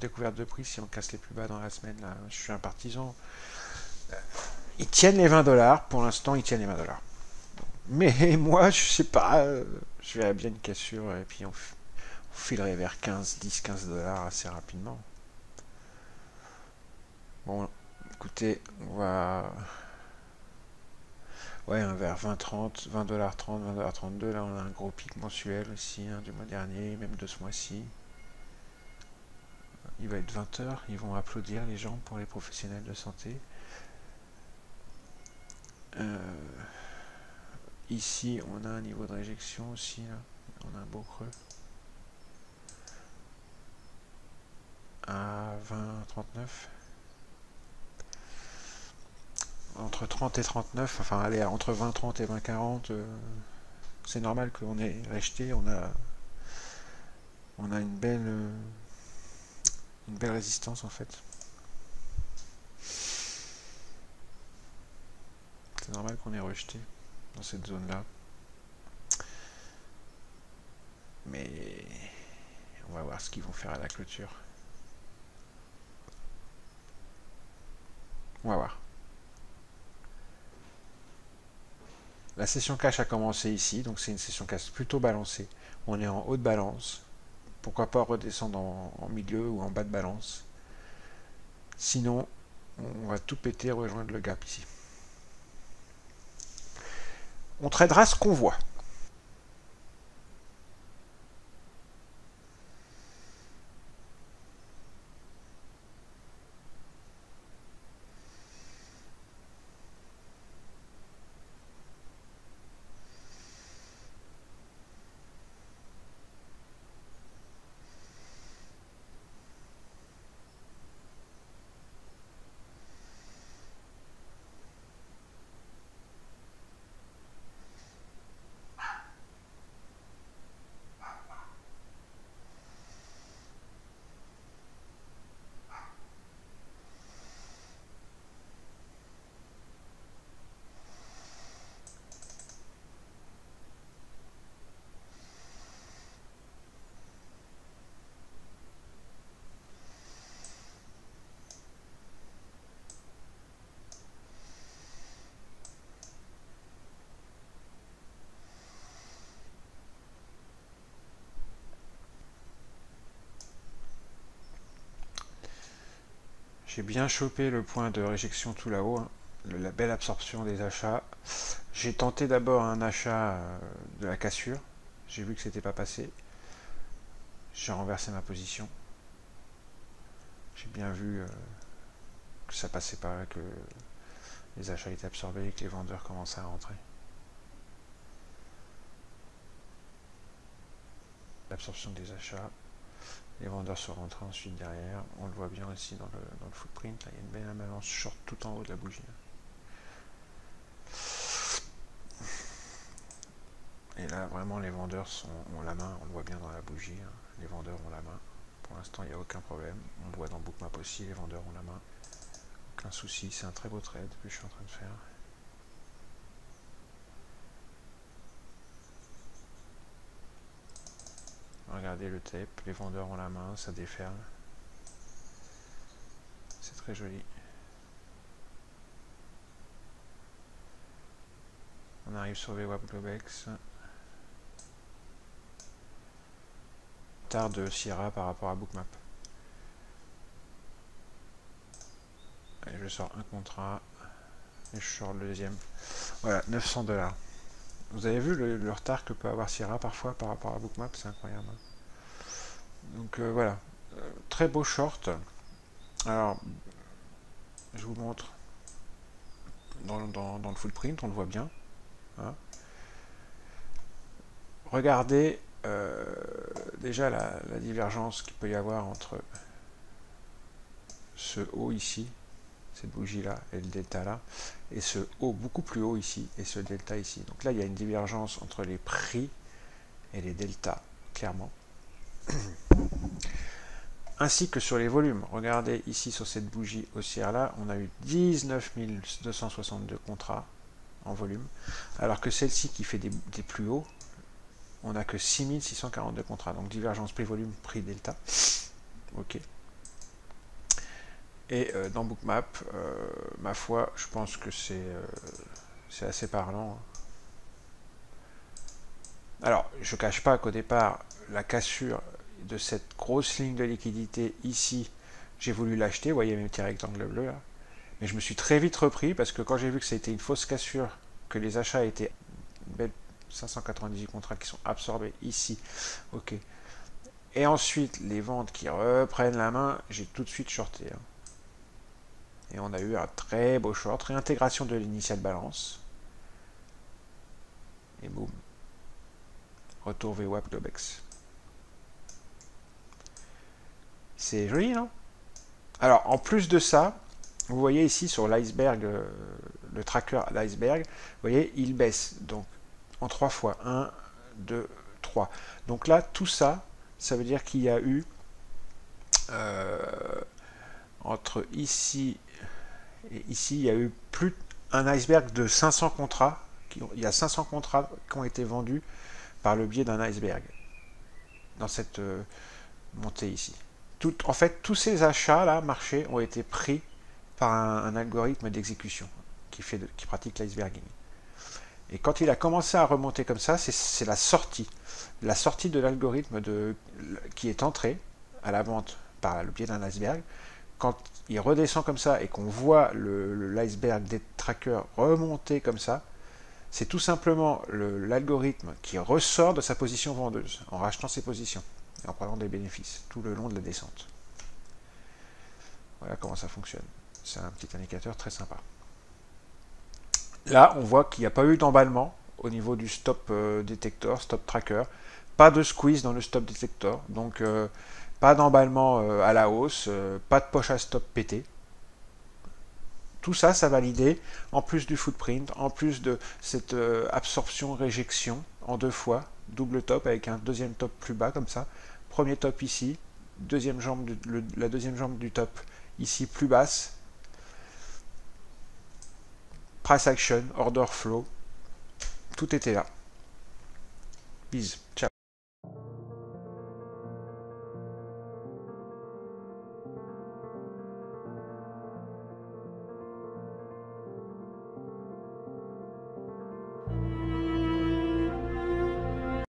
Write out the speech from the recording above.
découverte de prix si on casse les plus bas dans la semaine. Là, je suis un partisan. Ils tiennent les 20 dollars. Pour l'instant, ils tiennent les 20 dollars. Mais moi, je sais pas. Je verrais bien une cassure et puis on filerait vers 15, 10, 15 dollars assez rapidement. Bon, écoutez, on va. Ouais, vers 20, 30, 20 dollars 30, 20 dollars 32. Là, on a un gros pic mensuel aussi, hein, du mois dernier, même de ce mois-ci. Il va être 20 heures. Ils vont applaudir les gens pour les professionnels de santé. Ici, on a un niveau de réjection aussi. Là. On a un beau creux. À 20, 39. Entre 30 et 39. Enfin, allez, entre 20, 30 et 20, 40. C'est normal qu'on ait acheté. On a une belle résistance en fait. C'est normal qu'on ait rejeté dans cette zone-là. Mais on va voir ce qu'ils vont faire à la clôture. On va voir. La session cash a commencé ici, donc c'est une session cash plutôt balancée. On est en haut de balance. Pourquoi pas redescendre en milieu ou en bas de balance. Sinon, on va tout péter et rejoindre le gap ici. On tradera ce qu'on voit. J'ai bien chopé le point de réjection tout là-haut, hein, la belle absorption des achats. J'ai tenté d'abord un achat de la cassure. J'ai vu que c'était pas passé. J'ai renversé ma position. J'ai bien vu que ça passait pas, que les achats étaient absorbés et que les vendeurs commençaient à rentrer. L'absorption des achats. Les vendeurs sont rentrés ensuite derrière. On le voit bien aussi dans le footprint. Là, il y a une belle imbalance short tout en haut de la bougie. Et là, vraiment, les vendeurs ont la main. On le voit bien dans la bougie. Hein. Les vendeurs ont la main. Pour l'instant, il n'y a aucun problème. On le voit dans Bookmap aussi. Les vendeurs ont la main. Aucun souci. C'est un très beau trade que je suis en train de faire. Regardez le tape. Les vendeurs ont la main. Ça déferle. C'est très joli. On arrive sur VWAP Globex. Tard de Sierra par rapport à Bookmap. Allez, je sors un contrat. Et je sors le deuxième. Voilà, 900 dollars. Vous avez vu le retard que peut avoir Sierra parfois par rapport à Bookmap, c'est incroyable. Hein. Donc voilà, très beau short. Alors, je vous montre dans le footprint, on le voit bien. Hein. Regardez déjà la divergence qu'il peut y avoir entre ce haut ici, cette bougie là, et le delta là, et ce haut beaucoup plus haut ici, et ce delta ici. Donc là, il y a une divergence entre les prix et les deltas, clairement. Ainsi que sur les volumes. Regardez ici sur cette bougie haussière là, on a eu 19 262 contrats en volume, alors que celle-ci qui fait des plus hauts, on n'a que 6 642 contrats. Donc divergence prix-volume, prix-delta. Ok. Et dans Bookmap, ma foi, je pense que c'est assez parlant. Alors, je ne cache pas qu'au départ, la cassure de cette grosse ligne de liquidité ici, j'ai voulu l'acheter, vous voyez mes petits rectangles bleus là. Mais je me suis très vite repris parce que quand j'ai vu que c'était une fausse cassure, que les achats étaient une belle 598 contrats qui sont absorbés ici, ok. Et ensuite, les ventes qui reprennent la main, j'ai tout de suite shorté. Hein. Et on a eu un très beau short, réintégration de l'initial balance. Et boum. Retour VWAP Globex. C'est joli, non? Alors, en plus de ça, vous voyez ici sur l'iceberg, le tracker l'iceberg, vous voyez, il baisse. Donc, en 3 fois. 1, 2, 3. Donc là, tout ça, ça veut dire qu'il y a eu entre ici et ici, il y a eu plus un iceberg de 500 contrats. Il y a 500 contrats qui ont été vendus par le biais d'un iceberg dans cette montée ici. En fait, tous ces achats là, marchés, ont été pris par un algorithme d'exécution qui pratique l'iceberging. Et quand il a commencé à remonter comme ça, c'est la sortie de l'algorithme qui est entré à la vente par le biais d'un iceberg. Quand il redescend comme ça et qu'on voit l'iceberg des trackers remonter comme ça, c'est tout simplement l'algorithme qui ressort de sa position vendeuse en rachetant ses positions et en prenant des bénéfices tout le long de la descente. Voilà comment ça fonctionne. C'est un petit indicateur très sympa. Là, on voit qu'il n'y a pas eu d'emballement au niveau du stop détecteur, stop tracker. Pas de squeeze dans le stop détecteur. Donc, pas d'emballement à la hausse, pas de poche à stop pété. Tout ça, ça validé, en plus du footprint, en plus de cette absorption-réjection en 2 fois, double top avec un deuxième top plus bas comme ça. Premier top ici, la deuxième jambe du top ici plus basse. Price action, order flow, tout était là. Peace, ciao.